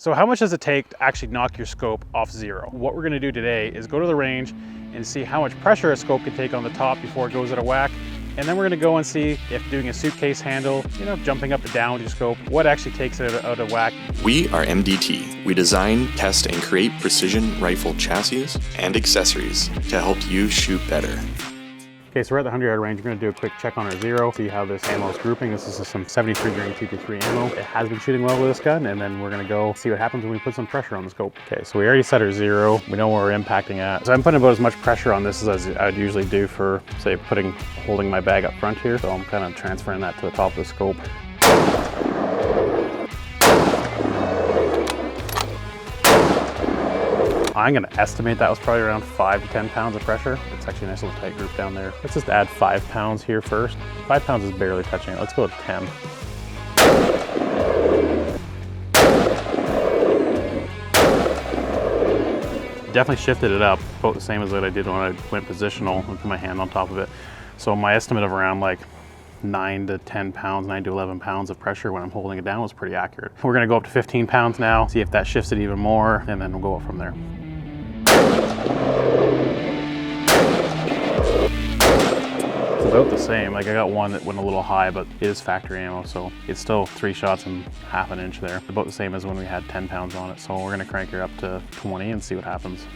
So how much does it take to actually knock your scope off zero? What we're gonna do today is go to the range and see how much pressure a scope can take on the top before it goes out of whack. And then we're gonna go and see if doing a suitcase handle, jumping up and down with your scope, what actually takes it out of whack. We are MDT. We design, test, and create precision rifle chassis and accessories to help you shoot better. Okay, so we're at the 100-yard range. We're gonna do a quick check on our zero, see how this ammo is grouping. This is some 73 grain 223 ammo. It has been shooting well with this gun, and then we're gonna go see what happens when we put some pressure on the scope. Okay, so we already set our zero. We know where we're impacting at. So I'm putting about as much pressure on this as I'd usually do for, say, holding my bag up front here. So I'm kind of transferring that to the top of the scope. I'm gonna estimate that was probably around 5 to 10 pounds of pressure. It's actually a nice little tight group down there. Let's just add 5 pounds here first. 5 pounds is barely touching it. Let's go with 10. Definitely shifted it up, about the same as what I did when I went positional and put my hand on top of it. So my estimate of around like 9 to 10 pounds, 9 to 11 pounds of pressure when I'm holding it down was pretty accurate. We're gonna go up to 15 pounds now, see if that shifts it even more, and then we'll go up from there. It's about the same. Like I got one that went a little high, but it is factory ammo, so it's still 3 shots and half an inch there. About the same as when we had 10 pounds on it. So we're gonna crank her up to 20 and see what happens.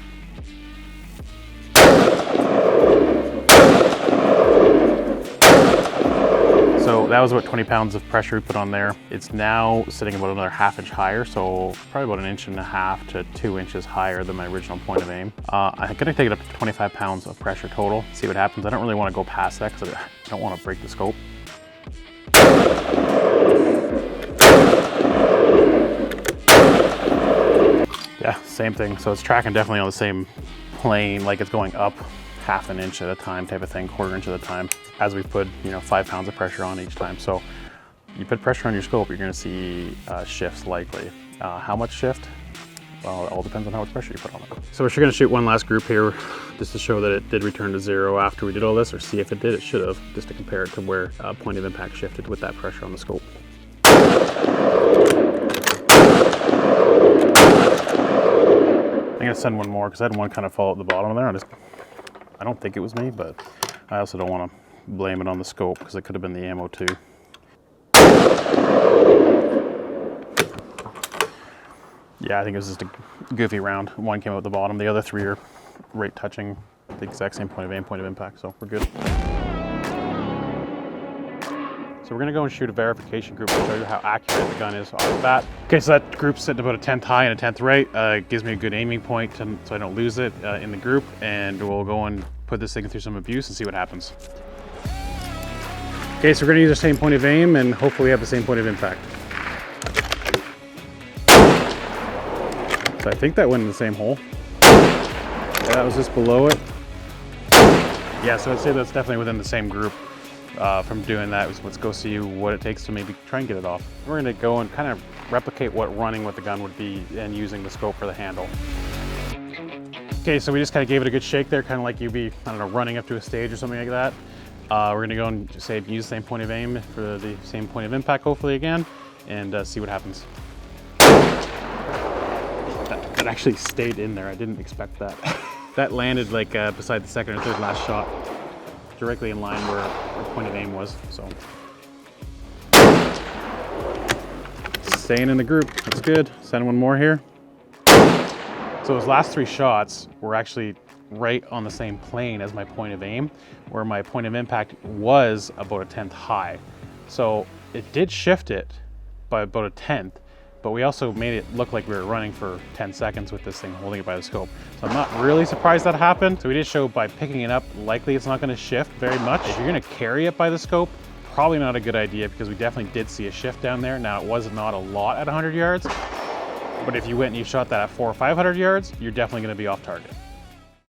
So that was about 20 pounds of pressure we put on there. It's now sitting about another ½ inch higher, so probably about 1.5 to 2 inches higher than my original point of aim. I'm gonna take it up to 25 pounds of pressure total, see what happens. I don't really wanna go past that because I don't wanna break the scope. Yeah, same thing. So it's tracking definitely on the same plane, like it's going up ½ an inch at a time type of thing, 1/4 inch at a time, as we put 5 pounds of pressure on each time. So you put pressure on your scope, you're gonna see shifts likely. How much shift? Well, it all depends on how much pressure you put on it. So we're gonna shoot one last group here just to show that it did return to zero after we did all this, or see if it did. It should have, just to compare it to where point of impact shifted with that pressure on the scope. I'm gonna send one more because I had one kind of fall at the bottom there. I don't think it was me, but I also don't want to blame it on the scope because it could have been the ammo too. Yeah, I think it was just a goofy round. One came out the bottom, the other 3 are right touching the exact same point of aim, point of impact, so we're good. So we're gonna go and shoot a verification group to show you how accurate the gun is off the bat. Okay, so that group's sitting about a 10th high and a 10th right. It gives me a good aiming point so I don't lose it in the group, and we'll go and put this thing through some abuse and see what happens. Okay, so we're gonna use the same point of aim and hopefully have the same point of impact. So I think that went in the same hole. Yeah, that was just below it. Yeah, so I'd say that's definitely within the same group. From doing that, let's go see what it takes to maybe try and get it off. We're gonna go and kind of replicate what running with the gun would be and using the scope for the handle. Okay, so we just kind of gave it a good shake there, kind of like you'd be, I don't know, running up to a stage or something like that. We're gonna go and say use the same point of aim for the same point of impact, hopefully again, and see what happens. That actually stayed in there. I didn't expect that. That landed like beside the second or third last shot, directly in line where the point of aim was, so. Staying in the group, that's good. Send one more here. So those last 3 shots were actually right on the same plane as my point of aim, where my point of impact was about a 10th high. So it did shift it by about a 10th, but we also made it look like we were running for 10 seconds with this thing, holding it by the scope. So I'm not really surprised that happened. So we did show by picking it up, likely it's not gonna shift very much. If you're gonna carry it by the scope, probably not a good idea because we definitely did see a shift down there. Now it was not a lot at 100 yards, but if you went and you shot that at 400 or 500 yards, you're definitely gonna be off target.